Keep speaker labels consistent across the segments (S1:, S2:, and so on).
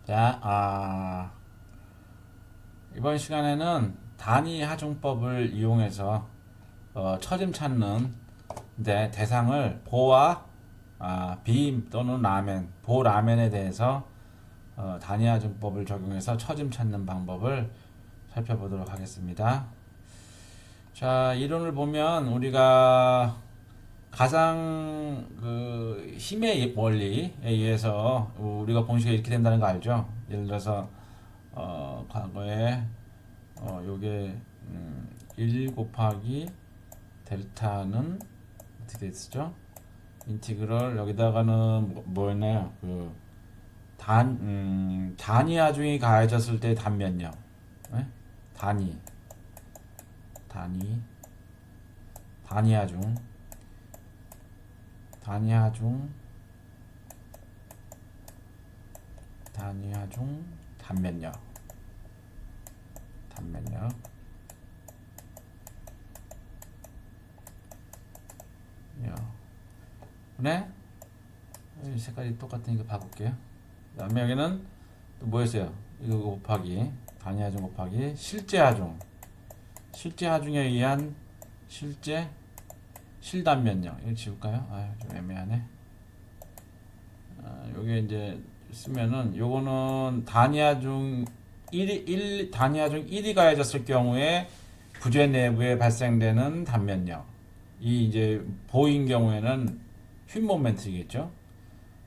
S1: 자, 이번 시간에는 단위 하중법을 이용해서 처짐 찾는 대상을 보와 비 또는 라멘, 보 라멘에 대해서 단위 하중법을 적용해서 처짐 찾는 방법을 살펴보도록 하겠습니다. 자, 이론을 보면 우리가 가상 그 힘의 원리에 의해서 우리가 공식이 이렇게 된다는 거 알죠? 예를 들어서 과거에 요게 1 곱하기 델타는 어떻게 됐었죠? 인티그럴 여기다가는 뭐였나요? 그 단위 하중이 가해졌을 때 단면요. 네? 단위 단위 단위 하중 단위 하중 단위 하중 단면역 단면역 네? 색깔이 똑같으니까 바꿀게요. 그 다음에 여기는 또 뭐였어요? 이거 곱하기 단위 하중 곱하기 실제 하중 실제 하중에 의한 실제 실단면역 이거 지울까요? 좀 애매하네. 요게 이제 쓰면은 요거는 단위하중 1 단위하중 1이 가해졌을 경우에 부재 내부에 발생되는 단면역. 이 이제 보인 경우에는 휜 모멘트겠죠.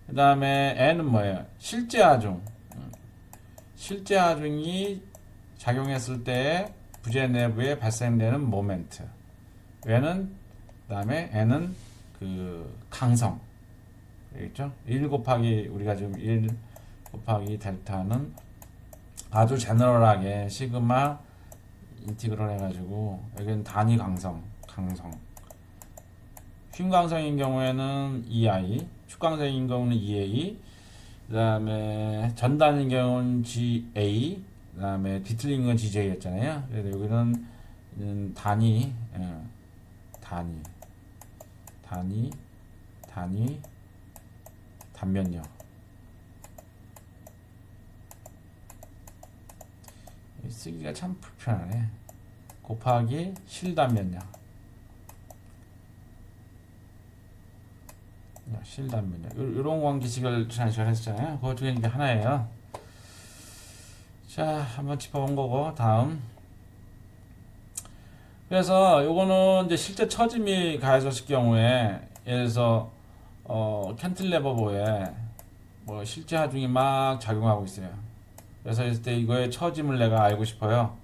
S1: 그 다음에 N은 뭐예요? 실제 하중. 실제 하중이 작용했을 때 부재 내부에 발생되는 모멘트. 얘는 그다음에 N은 그 강성. 알겠죠? 1 곱하기 우리가 지금 1 곱하기 델타는 아주 제너럴하게 시그마 인티그럴 해가지고 여기는 단위 강성, 강성. 휜강성인 경우에는 EI, 축강성인 경우는 EA, 그 다음에 전단인 경우는 GA, 그 다음에 뒤틀린 건 GJ였잖아요. 그래서 여기는 단위, 단위, 단위, 단위, 단면역. 쓰기가 참 불편하네. 곱하기 실단면역. 실단면역. 이런 관계식을 지난 시간에 했잖아요. 그것 중에 이게 하나예요. 자, 한번 짚어본 거고, 다음. 그래서 요거는 이제 실제 처짐이 가해졌을 경우에, 예를 들어서, 캔틀레버보에 뭐 실제 하중이 막 작용하고 있어요. 그래서 했을 때 이거의 처짐을 내가 알고 싶어요.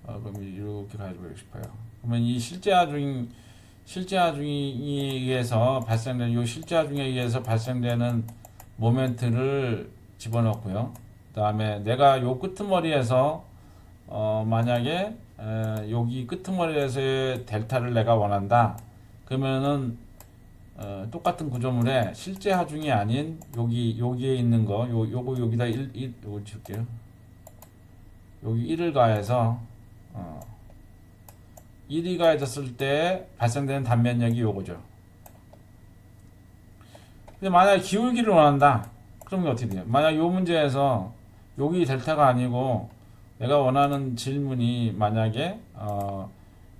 S1: 그럼 이렇게 가지고 싶어요. 그러면 이 실제 하중에 의해서 발생되는 이 실제 하중에 의해서 발생되는 모멘트를 집어넣고요. 그다음에 내가 요 끄트머리에서 만약에 여기 끄트머리에서의 델타를 내가 원한다. 그러면은 똑같은 구조물에 실제 하중이 아닌 여기에 있는 거 요거 여기다 1 요거 줄게요. 여기 1을 가해서 1이 가해졌을 때 발생되는 단면역이 요거죠. 근데 만약에 기울기를 원한다. 그러면 어떻게 돼요? 만약 요 문제에서 여기 델타가 아니고 내가 원하는 질문이 만약에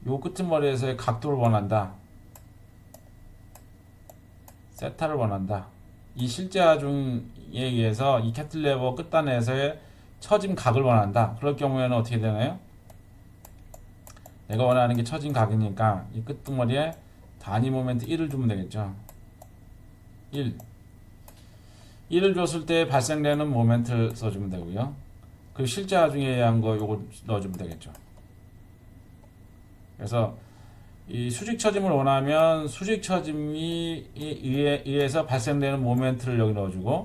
S1: 요 끄트머리에서의 각도를 원한다. 세타를 원한다. 이 실제 하중에 의해서 이 캐틀레버 끝단에서의 처짐 각을 원한다. 그럴 경우에는 어떻게 되나요? 내가 원하는 게 처진 각이니까 이 끝머리에 단위 모멘트 1을 주면 되겠죠. 1을 줬을 때 발생되는 모멘트를 써주면 되고요. 그 실제 하중에 의한 거 요거 넣어주면 되겠죠. 그래서 이 수직 처짐을 원하면 수직 처짐이 의해서 발생되는 모멘트를 여기 넣어주고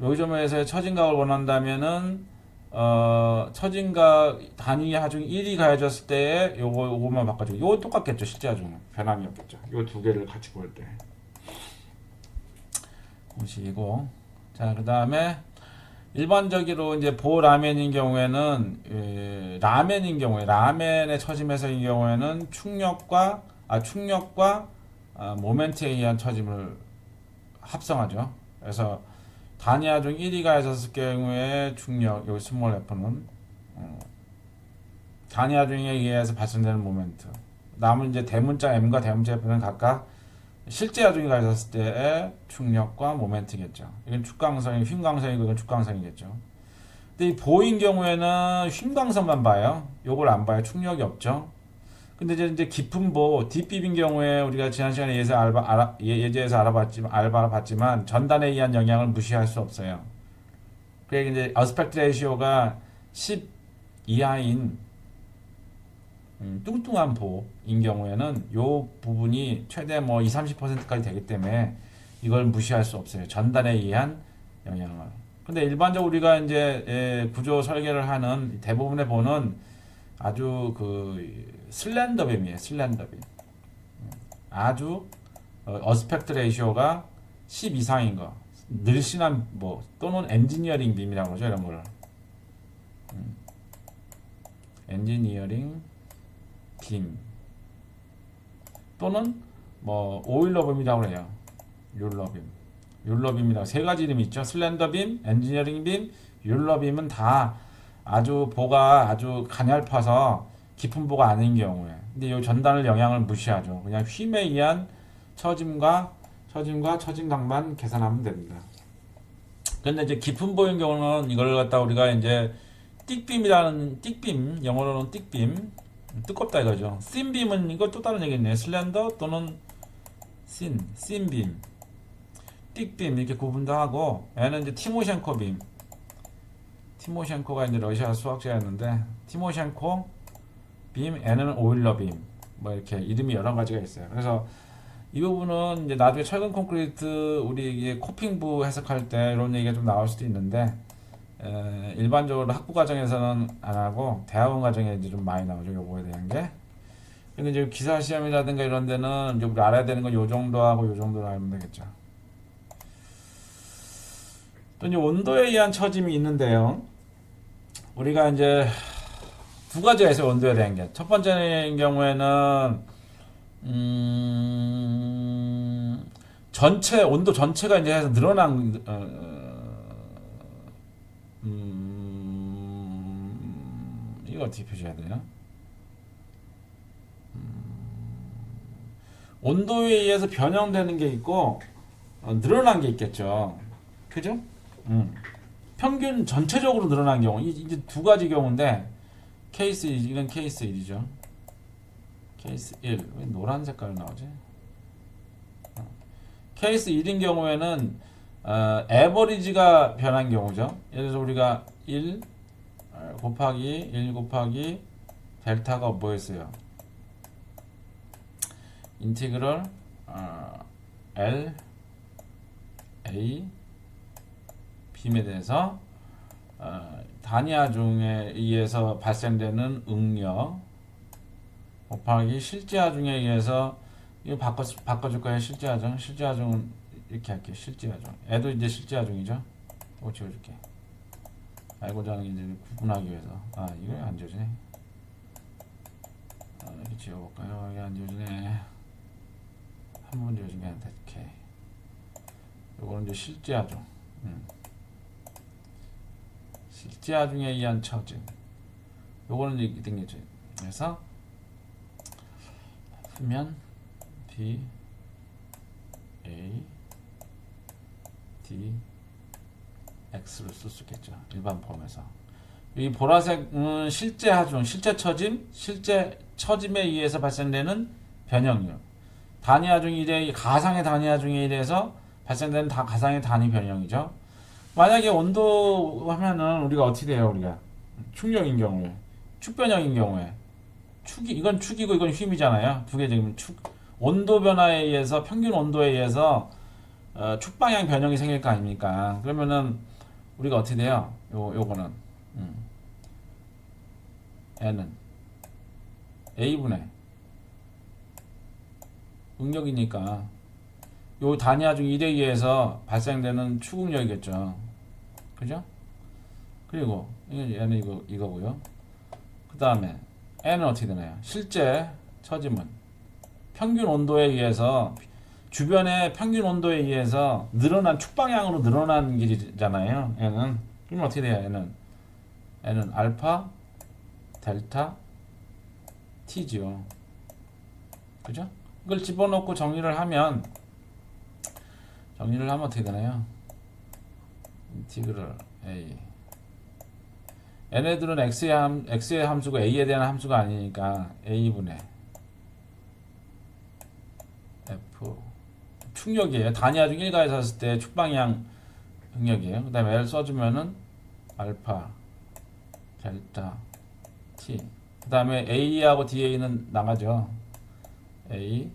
S1: 여기 점에서의 처진각을 원한다면은 처진각 단위 하중 1이 가해졌을 때에 요거만 바꿔주고 요거 똑같겠죠. 실제 하중은 변함이 없겠죠. 요 두 개를 같이 볼 때 공식이고 자 그 다음에 일반적으로 이제 보라멘인 경우에는 라멘의 처짐에서인 경우에는 충력과 모멘트에 의한 처짐을 합성하죠. 그래서 단위화 중 1위 가해졌을 경우에 중력, 여기 스몰 f는 단위화 중에 의해서 발생되는 모멘트. 남은 이제 대문자 m과 대문자 f는 각각 실제 하중이 가해졌을 때의 충력과 모멘트겠죠. 이건 축강성이 휨강성이고 이건 축강성이겠죠. 근데 이 보인 경우에는 휨강성만 봐요. 요걸 안 봐요. 충력이 없죠. 근데 이제 깊은 보, 딥비빈 경우에 우리가 지난 시간에 예제에서 알아봤지만 전단에 의한 영향을 무시할 수 없어요. 그래 이제 어스펙트 레이시오가 10 이하인 뚱뚱한 보인 경우에는 요 부분이 최대 뭐 20-30%까지 되기 때문에 이걸 무시할 수 없어요. 전단에 의한 영향을. 근데 일반적으로 우리가 이제 구조 설계를 하는 대부분의 보는 아주 그 슬렌더빔이에요. 슬렌더빔. 아주 어스펙트 레이시오가 10 이상인 거. 늘씬한 뭐 또는 엔지니어링 빔이라고 그러죠. 이런 거를. 엔지니어링 빔 또는 뭐 오일러빔이라고 해요. 율러빔이라고 세 가지 이름이 있죠. 슬렌더빔, 엔지니어링빔, 율러빔은 다 아주 보가 아주 가냘파서 깊은 보가 아닌 경우에. 근데 이 전단을 영향을 무시하죠. 그냥 휨에 의한 처짐과 처짐각만 계산하면 됩니다. 근데 이제 깊은 보인 경우는 이걸 갖다 우리가 이제 띡빔, 영어로는 띡빔, 두껍다 이거죠. 씬빔은 이거 또 다른 얘기겠네요. 슬렌더 또는 씬빔, 띡빔 이렇게 구분도 하고, 얘는 이제 티모셴코 빔. 티모셴코가 이제 러시아 수학자였는데, 티모셴코 빔, 얘는 오일러 빔. 뭐 이렇게 이름이 여러 가지가 있어요. 그래서 이 부분은 이제 나중에 철근 콘크리트 우리 이게 코핑부 해석할 때 이런 얘기가 좀 나올 수도 있는데, 일반적으로 학부 과정에서는 안 하고 대학원 과정에 이제 좀 많이 나오죠. 요거에 대한 게. 근데 이제 기사 시험이라든가 이런 데는 이제 우리 알아야 되는 건 요 정도 하고 요 정도로 알면 되겠죠. 또 이제 온도에 의한 처짐이 있는데요. 우리가 이제 두 가지가 있어요. 온도에 대한 게. 첫 번째인 경우에는 전체 온도 전체가 이제 해서 늘어난 이거 어떻게 표시해야 되나? 온도에 의해서 변형되는 게 있고 늘어난 게 있겠죠. 그죠? 평균 전체적으로 늘어난 경우 이제 두 가지 경우인데 케이스 1, 이건 케이스 1이죠. 케이스 1. 왜 노란 색깔 나오지? 케이스 1인 경우에는 에버리지가 변한 경우죠. 예를 들어서 우리가 1 곱하기 델타가 뭐였어요? 인티그럴 L A 빔에 대해서 단위화 중에 의해서 발생되는 응력 곱하기 실제 하중에 의해서 이거 바꿔줄 거예요. 실제 하중. 실제 하중은 이렇게 할게요. 실제 하중. 애도 이제 실제 하중이죠. 이거 지워줄게. 알고자 하는 게 이제 구분하기 위해서. 아, 이거 안 지워지네. 이렇게 지워볼까요? 이게 안 지워지네. 한 번 지워지면 안 돼. 오케이. 요거는 이제 실제 하중. 실제 하중에 의한 처짐. 요거는 이제 이등이죠. 그래서 하면 B A D X를 쓸 수 있겠죠. 일반 폼에서. 이 보라색은 실제 하중, 실제 처짐, 실제 처짐에 의해서 발생되는 변형률. 단위 하중 1에 가상의 단위 하중에 의해서 발생되는 가상의 단위 변형이죠. 만약에 온도 하면은 우리가 어떻게 돼요? 우리가 축력인 경우에, 축변형인 경우에, 이건 축이고 이건 휨이잖아요. 두 개 지금 온도 변화에 의해서 평균 온도에 의해서 축방향 변형이 생길 거 아닙니까? 그러면은 우리가 어떻게 돼요? 요거는 N은 A분의 응력이니까 요 단위화 중 1에 의해서 발생되는 추궁력이겠죠. 그죠? 그리고 얘는 이거고요. 그 다음에 N은 어떻게 되나요? 실제 처짐은 평균 온도에 의해서 주변의 평균 온도에 의해서 늘어난 축방향으로 늘어나는 길이잖아요. 얘는 그럼 어떻게 돼요? 얘는 알파 델타 t죠. 그죠? 이걸 집어넣고 정리를 하면 어떻게 되나요? 인티그럴 a 얘네들은 x의 함수고 a에 대한 함수가 아니니까 a분의 f 충격이에요. 단위하중 일가에서 했을 때 축방향 응력이에요. 그 다음에 L 써주면은 알파 델타 t 그 다음에 a하고 da는 나가죠. a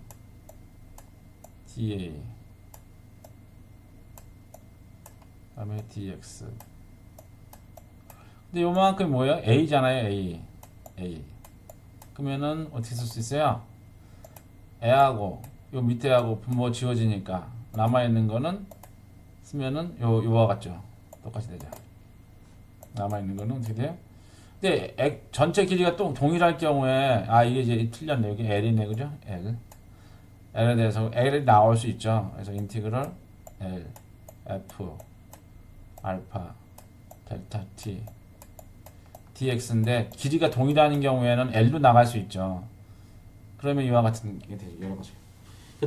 S1: da 그 다음에 dx 근데 요만큼이 뭐예요? a잖아요. a 그러면은 어떻게 쓸 수 있어요? 애하고 요 밑에하고 분모 지워지니까 남아있는 거는 쓰면은 요와 같죠. 똑같이 되죠. 남아있는 거는 어떻게 돼요? 근데 전체 길이가 또 동일할 경우에 이게 이제 틀렸네. 여기 L이네. 그죠? L에 대해서 L이 나올 수 있죠. 그래서 인티그럴 L F 알파 델타 T dx인데 길이가 동일한 경우에는 L로 나갈 수 있죠. 그러면 이와 같은 게 되죠. 여러 가지.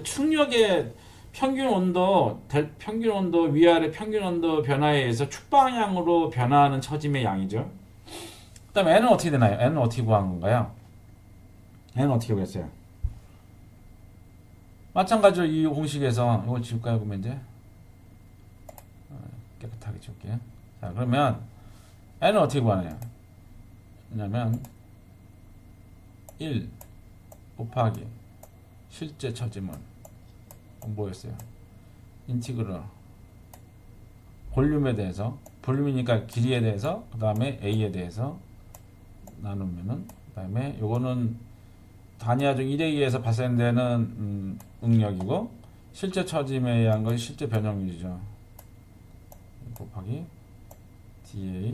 S1: 충격의 평균 온도 위아래 평균 온도 변화에 의해서 축방향으로 변화하는 처짐의 양이죠. 그 다음에 n은 어떻게 되나요? n은 어떻게 구한 건가요? n은 어떻게 구했어요? 마찬가지로 이 공식에서 이걸 지울까요? 그러면 이제 깨끗하게 지울게요. 자, 그러면 n은 어떻게 구하나요? 왜냐면 1 곱하기 실제 처짐은 뭐였어요? 인티그럴 볼륨에 대해서 볼륨이니까 길이에 대해서 그 다음에 a에 대해서 나누면은 그 다음에 요거는 단위하중 1에 의해서 발생되는 응력이고 실제 처짐에 의한 것이 실제 변형률이죠. 곱하기 dA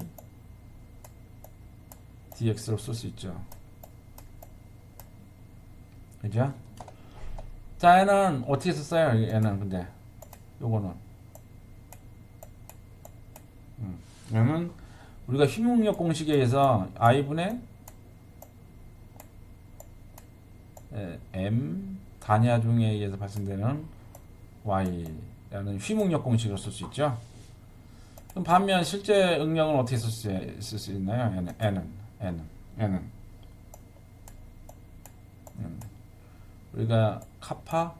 S1: dx로 쓸 수 있죠. 그죠? 자, 얘는 어떻게 썼어요? 얘는 근데 요거는 얘는 우리가 휘응력 공식에 의해서 i분의 m 단위하중에 의해서 발생되는 y라는 휘응력 공식으로 쓸 수 있죠. 그럼 반면 실제 응력은 어떻게 쓸 수 있나요? n은 우리가 카파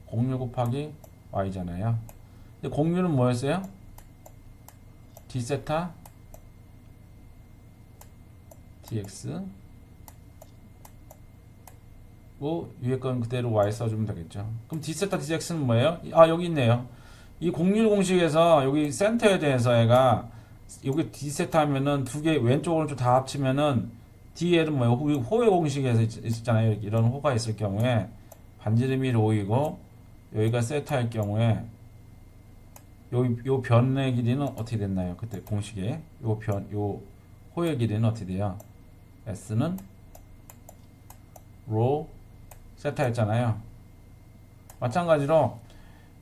S1: 공률 곱하기 y잖아요. 근데 공률은 뭐였어요? d 세타 dx 뭐 위에 건 그대로 y 써주면 되겠죠. 그럼 d 세타 dx는 뭐예요? 여기 있네요. 이 공률 공식에서 여기 센터에 대해서 얘가 여기 d 세타 하면은 두 개 왼쪽 오른쪽 다 합치면은 dl은 뭐예요? 호의 공식에서 있잖아요. 이런 호가 있을 경우에 반지름이 로이고 여기가 세타일 경우에 요 변의 길이는 어떻게 됐나요? 그때 공식에 요 호의 길이는 어떻게 돼요? s는 로 세타였잖아요. 마찬가지로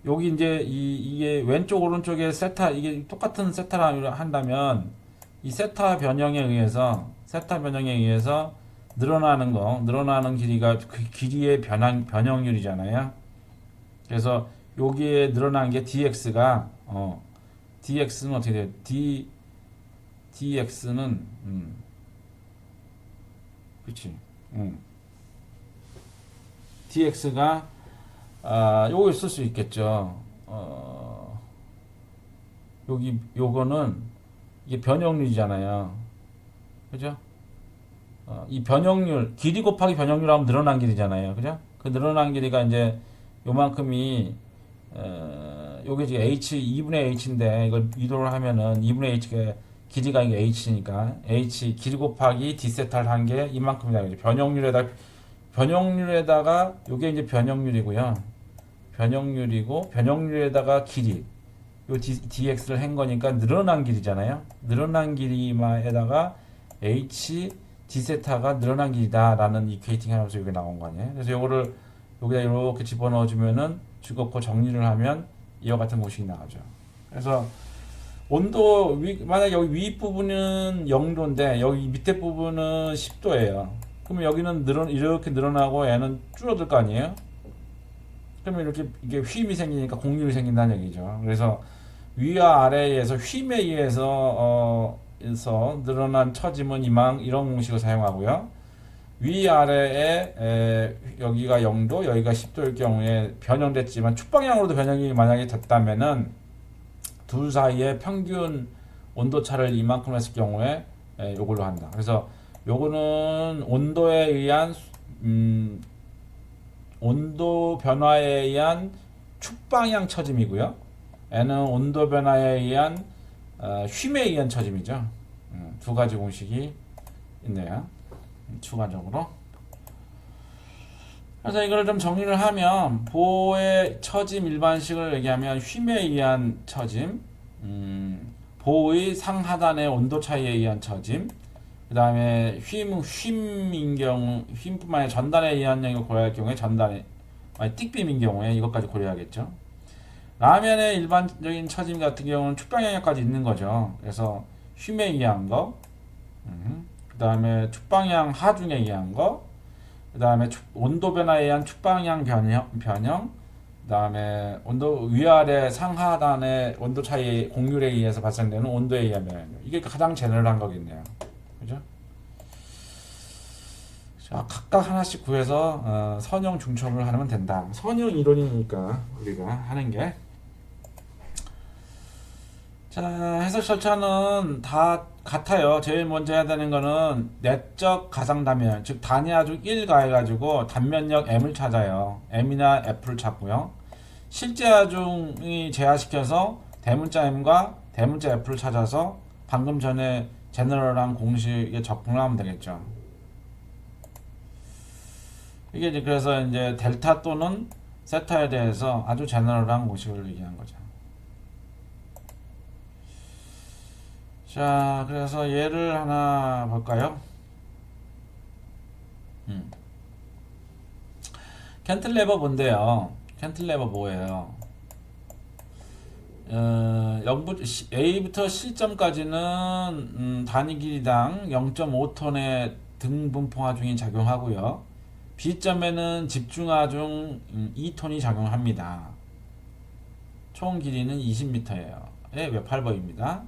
S1: 여기 이제 이게 왼쪽 오른쪽에 세타 이게 똑같은 세타라 한다면 이 세타 변형에 의해서 늘어나는 길이가 그 길이의 변형률이잖아요. 그래서 여기에 늘어난 게 dx가 dx는 어떻게 돼요? dx는 그렇지. dx가 요걸 쓸 수 있겠죠. 요거는 이게 변형률이잖아요. 그죠? 이 변형률 길이 곱하기 변형률 하면 늘어난 길이잖아요. 그죠? 그 늘어난 길이가 이제 요만큼이 요게 지금 h 2분의 h인데 이걸 이도를 하면은 2분의 h가 길이가 이게 h니까 h 길이 곱하기 d 세타를 한 게 이만큼이다. 변형률에다가 요게 이제 변형률이고요. 변형률에다가 길이 요 dx를 한 거니까 늘어난 길이잖아요. 늘어난 길이에다가 h d 세타가 늘어난 길이다라는 이퀘이팅 하면서 이게 나온 거 아니에요. 그래서 요거를 여기다 이렇게 집어넣어 주면은 집어넣고 정리를 하면 이와 같은 공식이 나오죠. 그래서 온도 만약 여기 위 부분은 0도인데 여기 밑에 부분은 10도예요. 그러면 여기는 이렇게 늘어나고 얘는 줄어들 거 아니에요? 그러면 이렇게 이게 휨이 생기니까 공률이 생긴다는 얘기죠. 그래서 위와 아래에서 휨에 의해서 늘어난 처짐은 이런 공식을 사용하고요. 위아래에 여기가 0도, 여기가 10도일 경우에 변형됐지만 축방향으로도 변형이 만약에 됐다면은 둘 사이의 평균 온도 차를 이만큼 했을 경우에 요걸로 한다. 그래서 요거는 온도에 의한 온도 변화에 의한 축방향 처짐이고요. N은 온도 변화에 의한 휨에 의한 처짐이죠. 두 가지 공식이 있네요. 추가적으로. 그래서 이걸 좀 정리를 하면 보의 처짐 일반식을 얘기하면 휨에 의한 처짐, 보의 상하단의 온도 차이에 의한 처짐, 그 다음에 휨인 경우, 휨뿐만 아니라 전단에 의한 영역을 고려할 경우에 전단에, 띡빔인 경우에 이것까지 고려하겠죠. 라면의 일반적인 처짐 같은 경우는 축방 영역까지 있는 거죠. 그래서 휨에 의한 거, 그 다음에 축방향 하중에 의한 거, 그 다음에 온도 변화에 의한 축방향 변형, 그 다음에 온도 위아래 상하단의 온도 차이 공률에 의해서 발생되는 온도에 의한 변형. 이게 가장 제너럴한 거겠네요. 그죠? 자, 각각 하나씩 구해서 선형 중첩을 하면 된다. 선형 이론이니까 우리가 하는 게. 자, 해석 절차는 다 같아요. 제일 먼저 해야 되는 거는 내적 가상 단면, 즉 단위하중 1 가해가지고 단면역 m을 찾아요. m이나 f를 찾고요. 실제 하중이 제하시켜서 대문자 m과 대문자 f를 찾아서 방금 전에 제너럴한 공식에 적분을 하면 되겠죠. 이게 이제 그래서 이제 델타 또는 세타에 대해서 아주 제너럴한 공식을 얘기한 거죠. 자, 그래서 예를 하나 볼까요? 캔틀레버 뭔데요? 캔틀레버 뭐예요? A부터 C점까지는 단위 길이당 0.5톤의 등분포 하중이 작용하고요. B점에는 집중 하중 2톤이 작용합니다. 총 길이는 20m예요. 왜 8번입니다.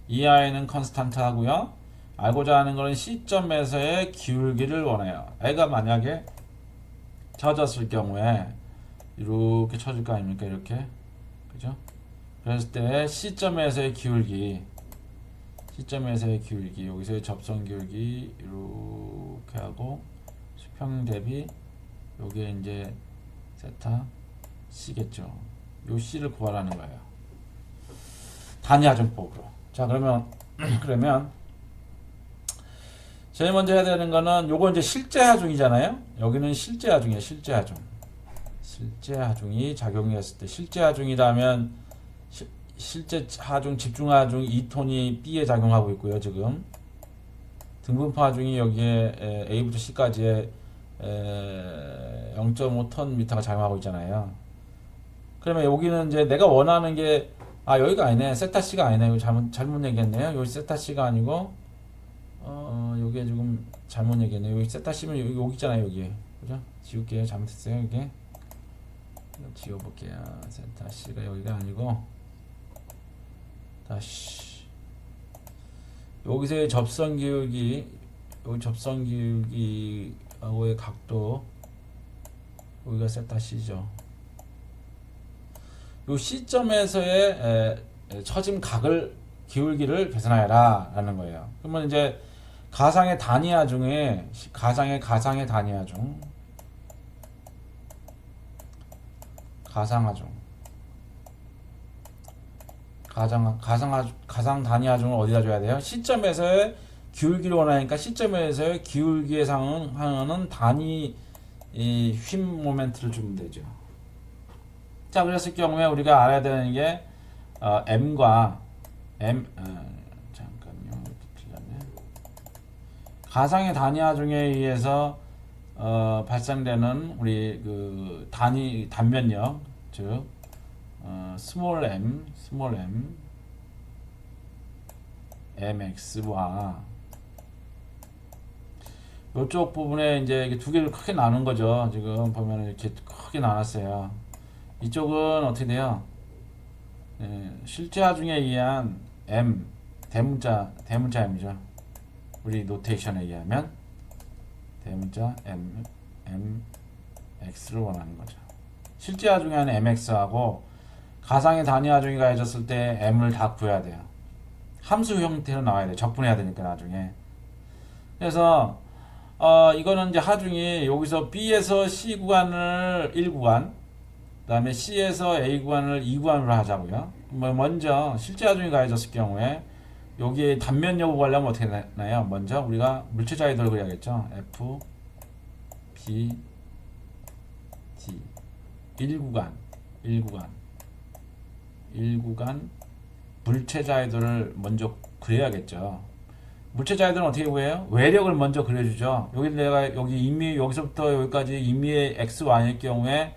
S1: 이하에는 컨스탄트 하고요. 알고자 하는 것은 C점에서의 기울기를 원해요. 애가 만약에 쳐졌을 경우에 이렇게 쳐질 거 아닙니까? 이렇게. 그죠? 그랬을 때 C점에서의 기울기, 여기서의 접선 기울기 이렇게 하고 수평 대비 요게 이제 세타 C겠죠. 요 C를 구하라는 거예요. 단위 하중법으로. 자, 그러면 제일 먼저 해야 되는 거는 요거 이제 실제 하중이잖아요. 여기는 실제 하중이에요. 실제 하중이 작용했을 때 실제 하중이라면 실제 하중, 집중 하중 2톤이 B에 작용하고 있고요. 지금 등분포 하중이 여기에 A부터 C까지의 0.5톤 미터가 작용하고 있잖아요. 그러면 여기는 이제 내가 원하는 게 여기가 아니네. 세타 C가 아니네. 이거 잘못 얘기했네요. 여기 세타 C가 아니고 여기에 지금 잘못 얘기했네요. 여기 세타 C면 여기 있잖아요. 여기. 그죠? 지울게요. 잘못했어요. 여기. 지워볼게요. 세타 C가 여기가 아니고 다시 여기서의 접선 기울기, 여기 접선 기울기하고의 각도, 여기가 세타 C죠. 요 C점에서의 처짐 각을 기울기를 계산하여라 라는 거예요. 그러면 이제 가상의 단위하 중에 가상의 단위하 중 가상 단위하 중을 어디다 줘야 돼요? C점에서의 기울기를 원하니까 C점에서의 기울기에 상응하는 단위 휨 모멘트를 주면 되죠. 자, 그랬을 경우에 우리가 알아야 되는 게 M과 잠깐요. 이렇게 틀렸네. 가상의 단위하 중에 의해서 발생되는 우리 그 단면역 즉 스몰 m mx와 이쪽 부분에 이제 이게 두 개를 크게 나눈 거죠. 지금 보면 이렇게 크게 나눴어요. 이쪽은 어떻게 돼요? 실제 하중에 의한 m 대문자 m이죠. 우리 노테이션에 의하면 대문자 mx를 원하는 거죠. 실제 하중에 하는 mx하고 가상의 단위 하중이 가해졌을 때 m을 다 구해야 돼요. 함수 형태로 나와야 돼요. 적분해야 되니까 나중에. 그래서 이거는 이제 하중이 여기서 B에서 C 구간을 1구간, 그 다음에 C에서 A 구간을 2구간으로 하자고요. 먼저 실제 하중이 가해졌을 경우에 여기 단면 여부 구하려면 어떻게 되나요? 먼저 우리가 물체자의도를 그려야겠죠. F, B, D 1구간 물체자의도를 먼저 그려야겠죠. 물체자의도는 어떻게 구해요? 외력을 먼저 그려주죠. 여기 내가 여기 임의 여기서부터 여기까지 임의의 x, y일 경우에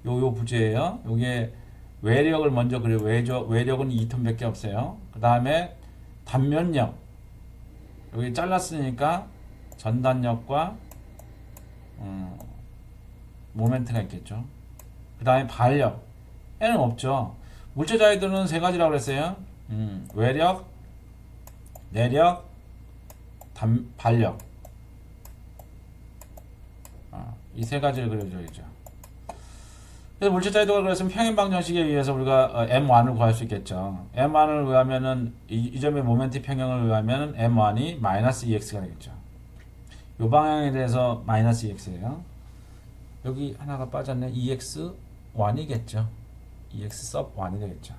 S1: 요 부재예요. 여기에 외력을 먼저 그려. 외력은 2톤밖에 없어요. 그 다음에 단면력 여기 잘랐으니까 전단력과 모멘트가 있겠죠. 그 다음에 발력 N은 없죠. 물체자의도는 세 가지라고 그랬어요. 외력, 내력, 발력. 이 세 가지를 그려줘야죠. 그래서 물체자의도가 그랬으면 평행방정식에 의해서 우리가 M1을 구할 수 있겠죠. M1을 구하면은 이 점의 모멘트 평형을 구하면은 M1이 마이너스 EX가 되겠죠. 이 방향에 대해서 마이너스 EX예요. 여기 하나가 빠졌네. EX1이겠죠. EX sub 1이 되겠죠.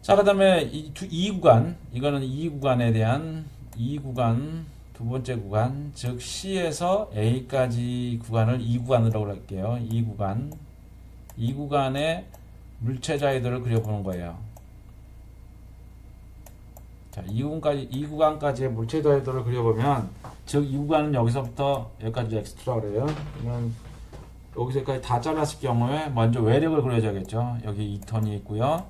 S1: 자, 그 다음에 이 구간, 이거는 이 구간에 대한 이 구간, 두 번째 구간, 즉 C에서 A까지 구간을 이 구간으로 할게요. 이 구간의 물체자의도를 그려보는 거예요. 자, 이 구간까지의 물체자의도를 그려보면, 즉 이 구간은 여기서부터 여기까지 x2라고 그래요. 그러면 여기서 여기까지 다 잘랐을 경우에 먼저 외력을 그려줘야겠죠. 여기 2턴이 있고요.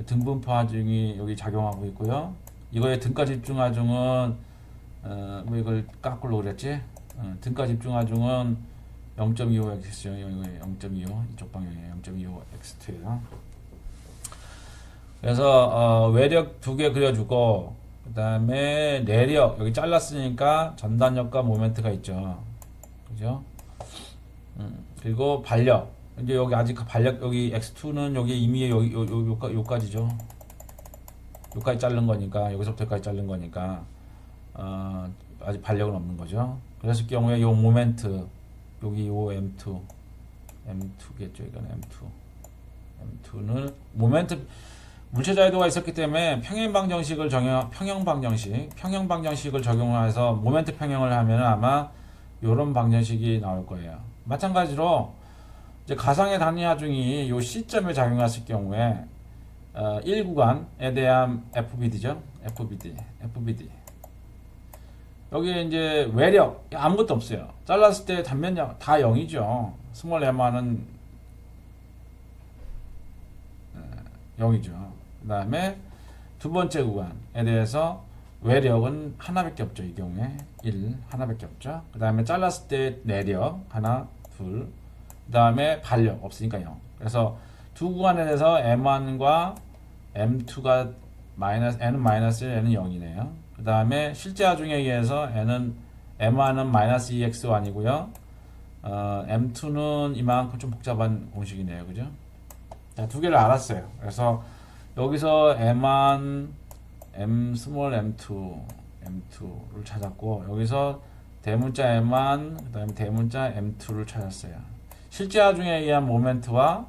S1: 등분포 하중이 여기 작용하고 있고요. 이거의 등가 집중 하중은 뭐 이걸 까꿀로 그랬지? 등가 집중 하중은 0.25x죠. 이거 0.25 이쪽 방향이에요. 0.25x2예요. 그래서 외력 두 개 그려주고 그 다음에 내력 여기 잘랐으니까 전단력과 모멘트가 있죠. 그죠? 그리고 발력 이제 여기 아직 발력 여기 x2는 여기 이미 요까지죠. 요까지 자른 거니까 여기서부터 여기까지 자른 거니까 아직 발력은 없는 거죠. 그랬을 경우에 요 모멘트 여기 요 M2겠죠. 이건 M2는 모멘트 물체자의도가 있었기 때문에 평형방정식을 적용해서 모멘트 평형을 하면 아마 요런 방정식이 나올 거예요. 마찬가지로 이제 가상의 단위 하중이 요 C점에 작용했을 경우에 1구간에 대한 FBD죠. FBD. 여기에 이제 외력 아무것도 없어요. 잘랐을 때 단면력 다 0이죠. 스몰 m은 0이죠. 그 다음에 두 번째 구간에 대해서 외력은 하나밖에 없죠. 이 경우에 1 하나밖에 없죠. 그 다음에 잘랐을 때 내력 하나 둘 그 다음에 발력 없으니까 0. 그래서 두 구간에 대해서 M1과 M2가 N은 마이너스 1, N은 0이네요. 그 다음에 실제 하중에 의해서 M1은 마이너스 2x1이고요. M2는 이만큼 좀 복잡한 공식이네요. 그죠? 자, 두 개를 알았어요. 그래서 여기서 M1, 스몰 M2를 찾았고 여기서 대문자 M1, 그 다음에 대문자 M2를 찾았어요. 실제 하중에 의한 모멘트와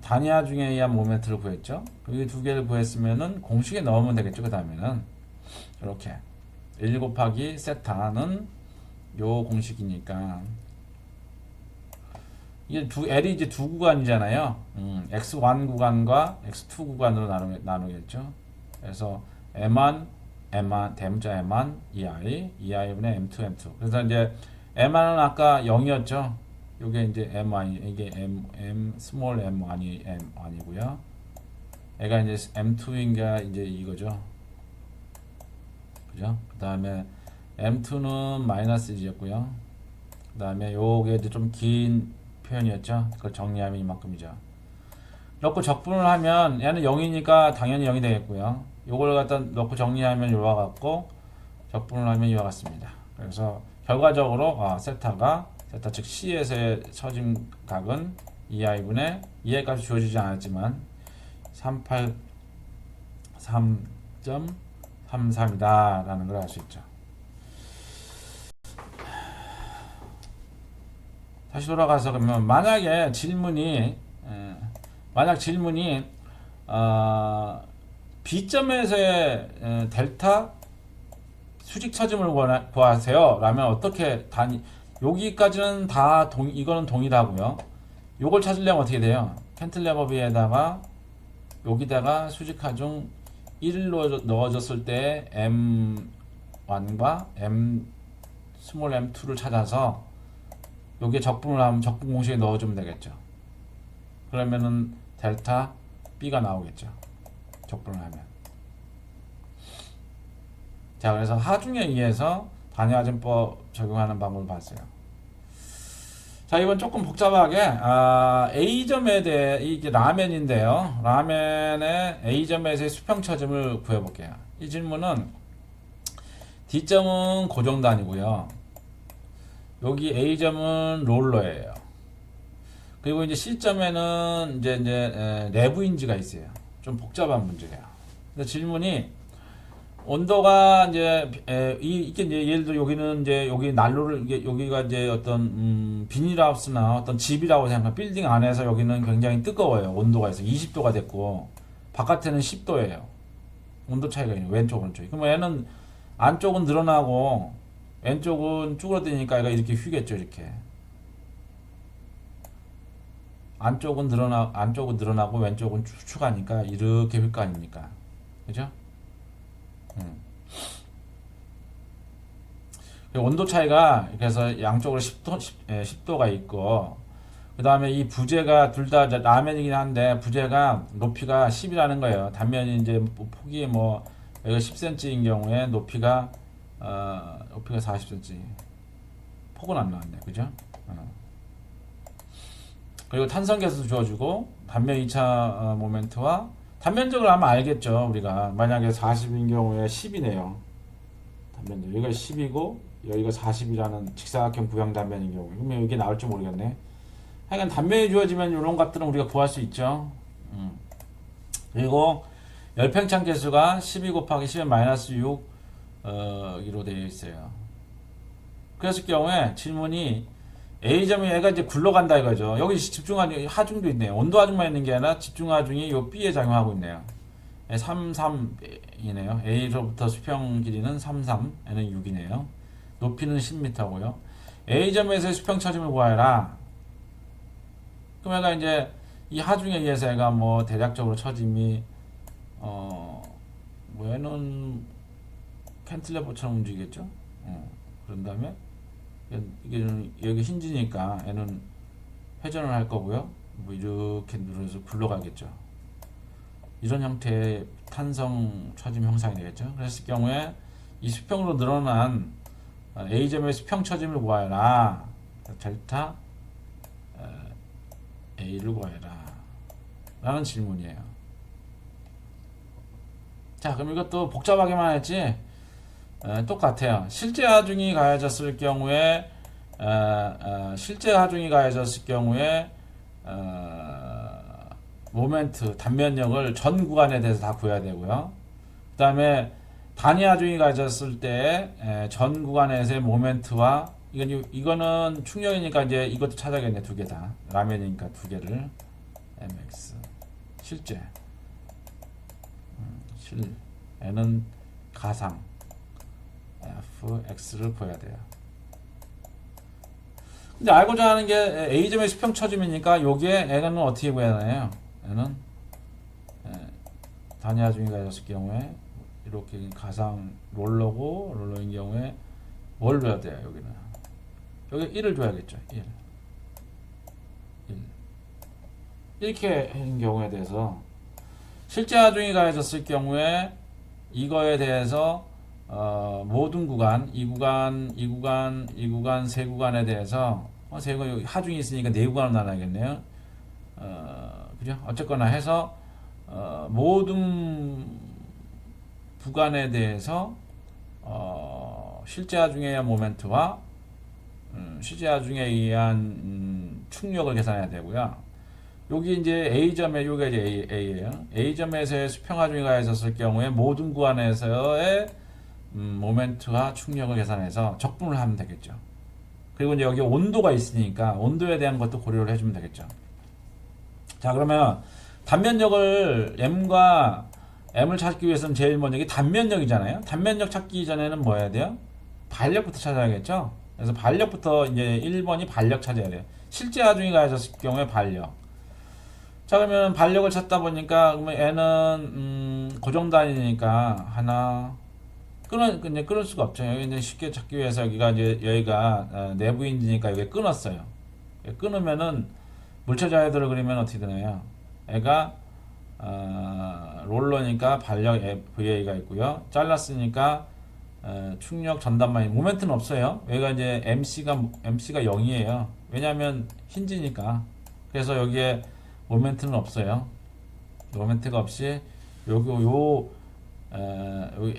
S1: 단위 하중에 의한 모멘트를 구했죠. 이 두 개를 구했으면은 공식에 넣으면 되겠죠. 그 다음에는 이렇게 1 곱하기 세타는 요 공식이니까 이게 L이 이제 두 구간이잖아요. X1 구간과 X2 구간으로 나누겠죠. 그래서 M1, 대문자 M1, EI분의 M2. 그래서 이제 M1은 아까 0이었죠. 요게 이제 m 아니 이게 m 스몰 m 아니고요. 얘가 이제 m2인가 이제 이거죠. 그죠? 그다음에 m2는 마이너스 1이었고요. 그다음에 요게 이제 좀 긴 표현이었죠. 그걸 정리하면 이만큼이죠. 넣고 적분을 하면 얘는 0이니까 당연히 0이 되겠고요. 요걸 갖다 넣고 정리하면 요와 같고 적분을 하면 이와 같습니다. 그래서 결과적으로 세타 즉 C에서의 처진 각은 2i분의 2i 값이 주어지지 않았지만 383.33이다 라는 걸 알 수 있죠. 다시 돌아가서 그러면 만약에 질문이 B점에서의 델타 수직 처짐을 구하세요 라면 어떻게 여기까지는 다 이거는 동일하고요. 요걸 찾으려면 어떻게 돼요? 캔틀레버비에다가 여기다가 수직하중 1을 넣어줬을 때 M1과 스몰 M2를 찾아서 여기에 적분을 하면 적분 공식에 넣어주면 되겠죠. 그러면은 델타 B가 나오겠죠. 적분을 하면. 자, 그래서 하중에 의해서 단위하전법 적용하는 방법을 봤어요. 자, 이건 조금 복잡하게 A점에 대해 이게 라멘인데요. 라멘의 A점에서의 수평처짐을 구해볼게요. 이 질문은 D점은 고정단이고요. 여기 A점은 롤러예요. 그리고 이제 C점에는 이제 내부 인지가 있어요. 좀 복잡한 문제예요. 근데 질문이 온도가 이제 이게 이제 예를 들어 여기는 이제 여기 난로를 여기가 이제 어떤 비닐하우스나 어떤 집이라고 생각하면 빌딩 안에서 여기는 굉장히 뜨거워요. 온도가 있어 20도가 됐고 바깥에는 10도예요. 온도 차이가 있는 왼쪽 오른쪽. 그럼 얘는 안쪽은 늘어나고 왼쪽은 쭈그러드니까 얘가 이렇게 휘겠죠. 이렇게 안쪽은 늘어나고 왼쪽은 축축하니까 이렇게 휠 거 아닙니까? 그죠? 온도 차이가 그래서 양쪽으로 10도가 있고 그 다음에 이 부재가 둘 다 라면이긴 한데 부재가 높이가 10이라는 거예요. 단면이 이제 폭이 뭐 여기가 10cm인 경우에 높이가 40cm. 폭은 안 나왔네, 그죠? 그리고 탄성계수도 주어주고 단면 2차 모멘트와 단면적으로 하면 알겠죠. 우리가 만약에 40인 경우에 10이네요. 단면적 여기가 10이고 여기가 40이라는 직사각형 구형 단면인 경우 그러면 이게 나올지 모르겠네. 하여간 단면이 주어지면 이런 것들은 우리가 구할 수 있죠. 그리고 열팽창 계수가 12 곱하기 10의 마이너스 6 이로 되어 있어요. 그랬을 경우에 질문이 A점이 얘가 이제 굴러간다 이거죠. 여기 하중도 있네요. 온도 하중만 있는 게 아니라 집중 하중이 요 B에 작용하고 있네요. 33이네요. A로부터 수평 길이는 33, N은 6이네요. 높이는 10m고요. A점에서의 수평 처짐을 구하여라. 그럼 얘가 이제 이 하중에 의해서 얘가 뭐 대략적으로 처짐이 얘는 캔틀레버처럼 움직이겠죠. 그런 다음에 이게 여기 힌지니까 얘는 회전을 할 거고요. 뭐 이렇게 눌러서 굴러가겠죠. 이런 형태의 탄성 처짐 형상이 되겠죠. 그랬을 경우에 이 수평으로 늘어난 A점의 수평 처짐을 구하여라. 델타 A를 구하여라 라는 질문이에요. 자, 그럼 이것도 복잡하게만 했지 똑같아요. 실제 하중이 가해졌을 경우에 모멘트 단면력을 전 구간에 대해서 다 구해야 되고요. 그 다음에 단위 하중이 가해졌을 때 전 구간에서의 모멘트와 이거는 충격이니까 이제 이것도 찾아야겠네. 두 개 다 라면이니까 두 개를 mx 실제 n은 가상 fx를 구해야 돼요. 근데 알고자 하는 게 A점의 수평 처짐이니까 여기에 n은 어떻게 구해야 하나요? n은 단위 하중이 가해졌을 경우에 이렇게 가상 롤러인 경우에 뭘 줘야 돼요? 여기는 여기 1을 줘야겠죠. 1 이렇게 하는 경우에 대해서 실제 하중이 가해졌을 경우에 이거에 대해서 모든 구간, 이 구간, 이 구간, 이 구간, 세 구간에 대해서 세 구간 하중이 있으니까 네 구간으로 나눠야겠네요. 그죠? 어쨌거나 해서 모든 구간에 대해서 실제 하중의 모멘트와 실제 하중에 의한 충력을 계산해야 되고요. 여기 이제 A점에 요게 이제 A예요. A점에서의 수평 하중이 가해졌을 경우에 모든 구간에서의 모멘트와 충력을 계산해서 적분을 하면 되겠죠. 그리고 이제 여기 온도가 있으니까 온도에 대한 것도 고려를 해주면 되겠죠. 자, 그러면 단면력을 M과 M을 찾기 위해서는 제일 먼저 이게 단면력이잖아요. 단면력 찾기 전에는 뭐 해야 돼요? 반력부터 찾아야겠죠. 그래서 반력부터 이제 1번이 반력 찾아야 돼요. 실제 하중이 가해졌을 경우에 반력. 자, 그러면 반력을 찾다 보니까 그러면 N은 고정 단위니까 하나 끊을 수가 없죠. 여기 이제 쉽게 찾기 위해서 여기가 내부인지니까 여기 끊었어요. 끊으면은 물체 자유도를 그리면 어떻게 되나요? 애가 롤러니까 반력 VA가 있고요. 잘랐으니까 충력 전단만이 모멘트는 없어요. 여기가 이제 MC가 0이에요. 왜냐하면 힌지니까. 그래서 여기에 모멘트는 없어요. 모멘트가 없이 여기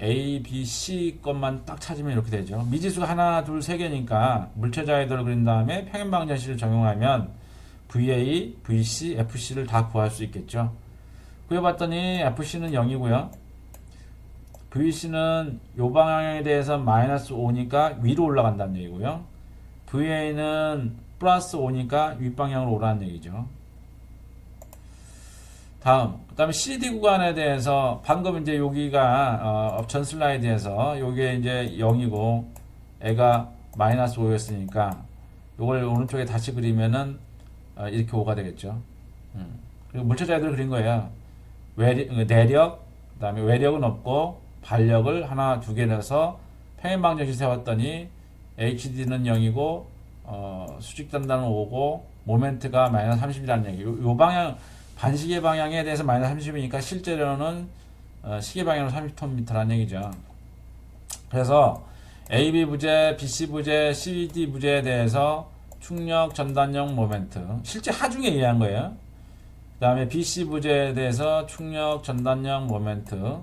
S1: A, B, C 것만 딱 찾으면 이렇게 되죠. 미지수가 하나, 둘, 세 개니까 물체 자유도를 그린 다음에 평행방정식을 적용하면 VA, VC, FC를 다 구할 수 있겠죠. 구해봤더니 FC는 0이고요. VC는 요 방향에 대해서 마이너스 5니까 위로 올라간다는 얘기고요. VA는 플러스 5니까 윗방향으로 오라는 얘기죠. 그 다음에 CD 구간에 대해서 방금 이제 여기가 전 슬라이드에서 요게 이제 0이고 애가 마이너스 5였으니까 요걸 오른쪽에 다시 그리면은 이렇게 5가 되겠죠. 그리고 물체 자유도를 그린 거예요. 내력, 그 다음에 외력은 없고 반력을 하나 두 개 넣어서 평행방정식 세웠더니 HD는 0이고 수직 단단은 5고 모멘트가 마이너스 30이라는 얘기. 요 방향 반시계 방향에 대해서 마이너스 30이니까 실제로는 시계 방향으로 30톤미터라는 얘기죠. 그래서 AB 부재, BC 부재, CD 부재에 대해서 충력, 전단력, 모멘트 실제 하중에 의한 거예요. 그 다음에 BC 부재에 대해서 충력, 전단력, 모멘트,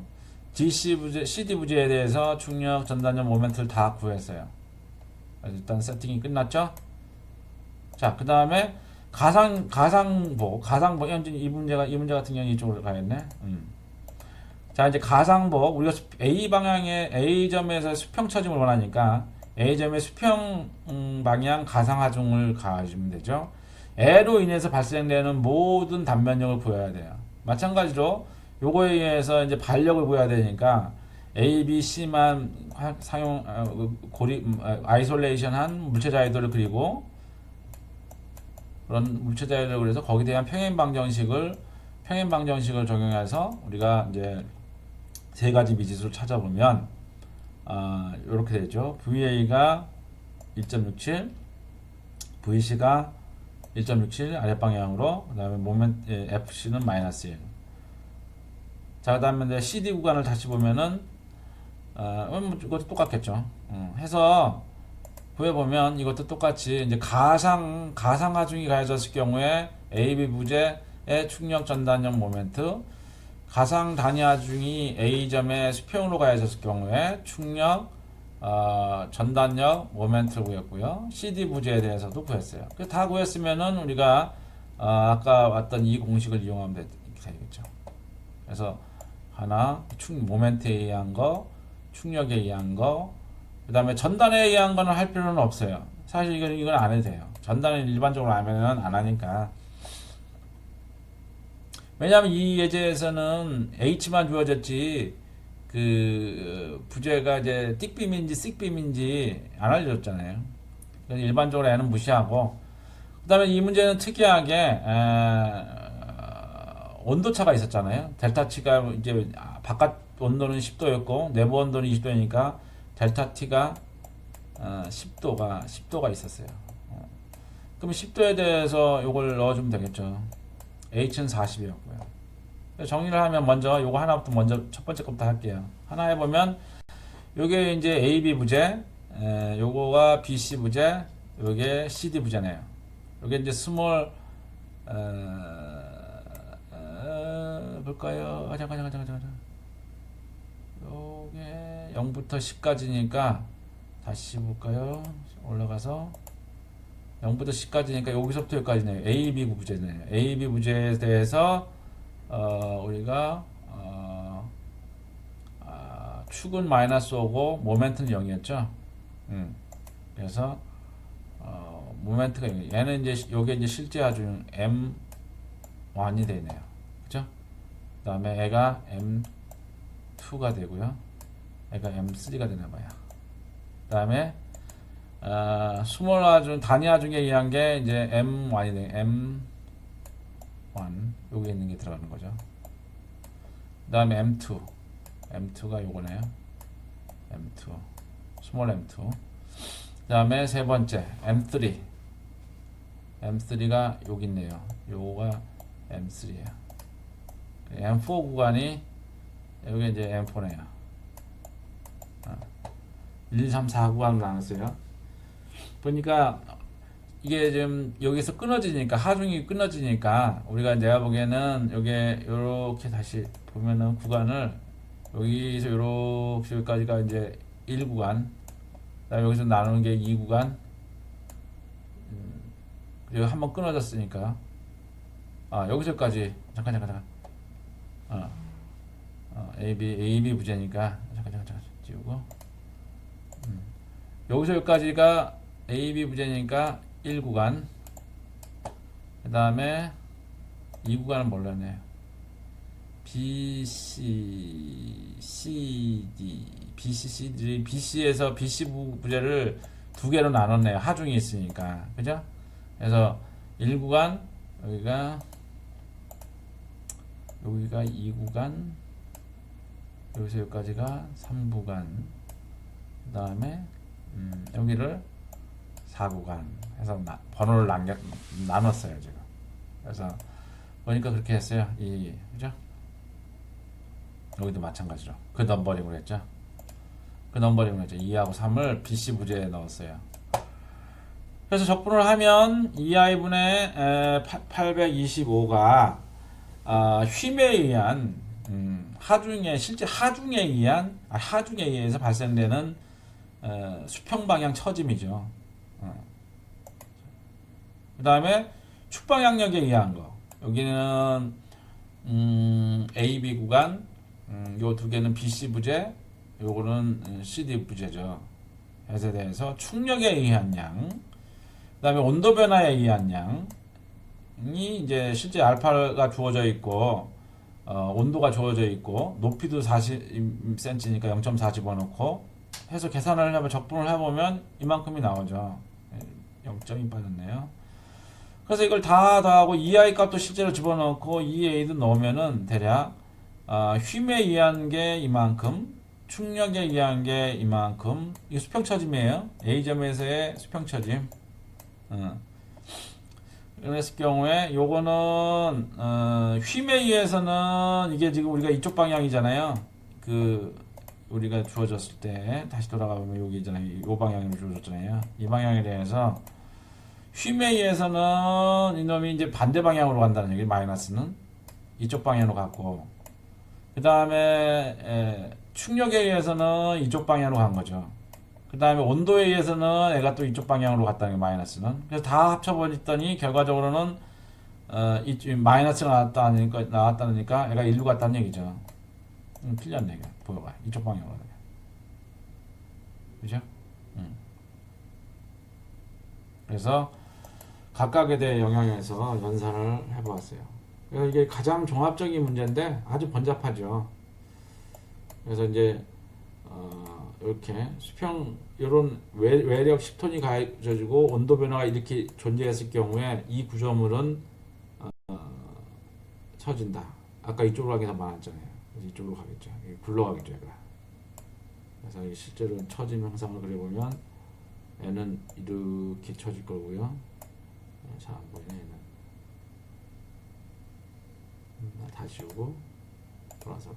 S1: DC 부재, CD 부재에 대해서 충력, 전단력, 모멘트를 다 구했어요. 일단 세팅이 끝났죠. 자, 그 다음에 가상보, 이 문제 같은 경우는 이쪽으로 가겠네. 자, 이제 가상보, 우리가 A점에서 수평 처짐을 원하니까 A점의 수평 방향 가상하중을 가해주면 되죠. 애로 인해서 발생되는 모든 단면력을 구해야 돼요. 마찬가지로 요거에 의해서 이제 반력을 구해야 되니까 A, B, C만 아이솔레이션한 물체 자유도를 그리고 그런 물체 자유도를 그래서 거기에 대한 평행방정식을 적용해서 우리가 이제 세 가지 미지수를 찾아보면 이렇게 되죠. VA가 1.67, VC가 1.67 아랫방향으로, 그 다음에 모멘트 FC는 마이너스 1. 자, 그 다음에 CD 구간을 다시 보면은 이것도 똑같겠죠. 해서 구해보면 이것도 똑같이 이제 가상하중이 가해졌을 경우에 AB 부재의 충력, 전단력, 모멘트, 가상 단위하중이 A점의 수평으로 가해졌을 경우에 충력, 전단력, 모멘트를 구했고요. CD 부재에 대해서도 구했어요. 다 구했으면은 우리가 아까 왔던 이 공식을 이용하면 되겠죠. 그래서 하나, 모멘트에 의한 거, 충력에 의한 거, 그 다음에 전단에 의한 거는 할 필요는 없어요. 사실 이건 안 해도 돼요. 전단을 일반적으로 하면은 안 하니까. 왜냐하면 이 예제에서는 H만 주어졌지 그 부재가 이제 띡빔인지 씩빔인지 안 알려줬잖아요. 그래서 일반적으로 N은 무시하고, 그 다음에 이 문제는 특이하게 온도차가 있었잖아요. 델타 T가 이제 바깥 온도는 10도였고 내부 온도는 20도니까 델타 T가 10도가 있었어요. 그럼 10도에 대해서 이걸 넣어주면 되겠죠. H는 40이었고요. 정리를 하면 먼저 요거 하나부터 먼저 첫 번째 것부터 할게요. 하나 해보면 요게 이제 AB 부재, 요거가 BC 부재, 요게 CD 부재네요. 요게 이제 스몰 볼까요? 잠깐. 요게 0부터 10까지니까 다시 볼까요? 올라가서 0부터 10까지니까 여기서부터 여기까지네요. AB 부재네요. AB 부재에 대해서 우리가 축은 마이너스 오고 모멘트는 0이었죠. 그래서 모멘트가 0. 얘는 이제 요게 이제 실제 하중 M1이 되네요. 그죠? 그다음에 애가 M2가 되고요. 애가 M3가 되나 봐요. 그다음에 스몰 하중 단위 하중에 의한 게 이제 M1이 돼. M1 여기 있는 게 들어가는 거죠. 그다음에 M2가 요거네요. M2 스몰 M2. 그다음에 세 번째 M3가 여기 있네요. 요거가 M3예요. M4 구간이 여기 이제 M4네요. 1, 2, 3, 4 구간으로 나눴어요. 보니까 이게 지금 여기서 끊어지니까 하중이 끊어지니까 우리가 내가 보기에는 요게 요렇게 다시 보면은 구간을 여기서 요렇게 여기까지가 이제 1구간, 그다음에 여기서 나누는 게 2구간, 그리고 한번 끊어졌으니까 여기서까지 잠깐 AB 부재니까 잠깐 지우고 여기서 여기까지가 AB 부재니까 1구간, 그 다음에 2구간은 몰랐네요. BC, CD, BC에서 BC 부재를 두 개로 나눴네요. 하중이 있으니까. 그죠? 그래서 1구간, 여기가 2구간, 여기서 여기까지가 3구간, 그 다음에 여기를 4구간 해서 번호를 나눴어요 지금. 그래서 보니까 그렇게 했어요. 그죠? 여기도 마찬가지로 그 넘버링으로 했죠. 2하고 3을 BC 부재에 넣었어요. 그래서 적분을 하면 2i분의 825가 쉼에 의한 실제 하중에 의해서 발생되는 수평 방향 처짐이죠. 그 다음에 축방향력에 의한 거. 여기는 AB 구간, 요 두 개는 BC 부재, 요거는 CD 부재죠. 해에 대해서 축력에 의한 양, 그 다음에 온도 변화에 의한 양이 이제 실제 알파가 주어져 있고, 온도가 주어져 있고, 높이도 40cm니까 0.4 집어넣고 해서 계산을 해보면, 적분을 해보면 이만큼이 나오죠. 0점이 빠졌네요. 그래서 이걸 다 더하고 2i 값도 실제로 집어넣고 2a도 넣으면은 대략 쉼에 의한 게 이만큼, 축력에 의한 게 이만큼. 이게 수평처짐이에요. A점에서의 수평처짐. 그랬을 경우에 요거는 쉼에 의해서는 이게 지금 우리가 이쪽 방향이잖아요. 우리가 주어졌을 때 다시 돌아가 보면 여기 있잖아요. 요 방향으로 주어졌잖아요. 이 방향에 대해서 쉼에 의해서는 이놈이 이제 반대 방향으로 간다는 얘기. 마이너스는 이쪽 방향으로 갔고, 그 다음에 축력에 의해서는 이쪽 방향으로 간 거죠. 그 다음에 온도에 의해서는 애가 또 이쪽 방향으로 갔다는 게 마이너스는. 그래서 다 합쳐버렸더니 결과적으로는 이 마이너스가 나왔다니까 애가 1로 갔다는 얘기죠. 틀렸네. 이게 보여봐. 이쪽 방향으로 가네. 그죠? 그래서 각각에 대해 영향해서 연산을 해보았어요. 그래서 이게 가장 종합적인 문제인데 아주 번잡하죠. 그래서 이제 이렇게 수평 이런 외력 10톤이 가해져지고 온도 변화가 이렇게 존재했을 경우에 이 구조물은 처진다. 아까 이쪽으로 가기 더 많았잖아요. 그래서 이쪽으로 가겠죠. 굴러가겠죠. 얘가. 그래서 실제로 처짐 형상을 그려보면 얘는 이렇게 처질 거고요. 잘 안 보이네. 얘는 다시 오고 돌아서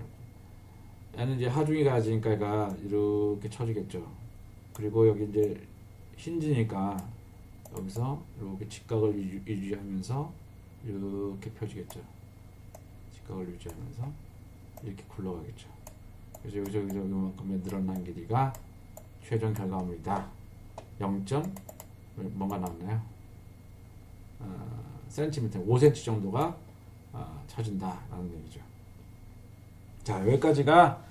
S1: 얘는 이제 하중이 가지니까 얘가 이렇게 쳐지겠죠. 그리고 여기 이제 힌지니까 여기서 이렇게 직각을 유지하면서 이렇게 펴지겠죠. 직각을 유지하면서 이렇게 굴러가겠죠. 그래서 여기서 이만큼의 늘어난 길이가 최종 결과물이다. 0. 뭔가 나왔나요? 센티미터 5cm 정도가 쳐진다라는 얘기죠. 자, 여기까지가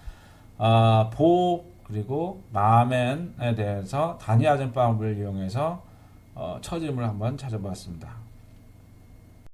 S1: 보 그리고 마맨에 대해서 다니아젠 방법을 이용해서 처짐을 한번 찾아봤습니다.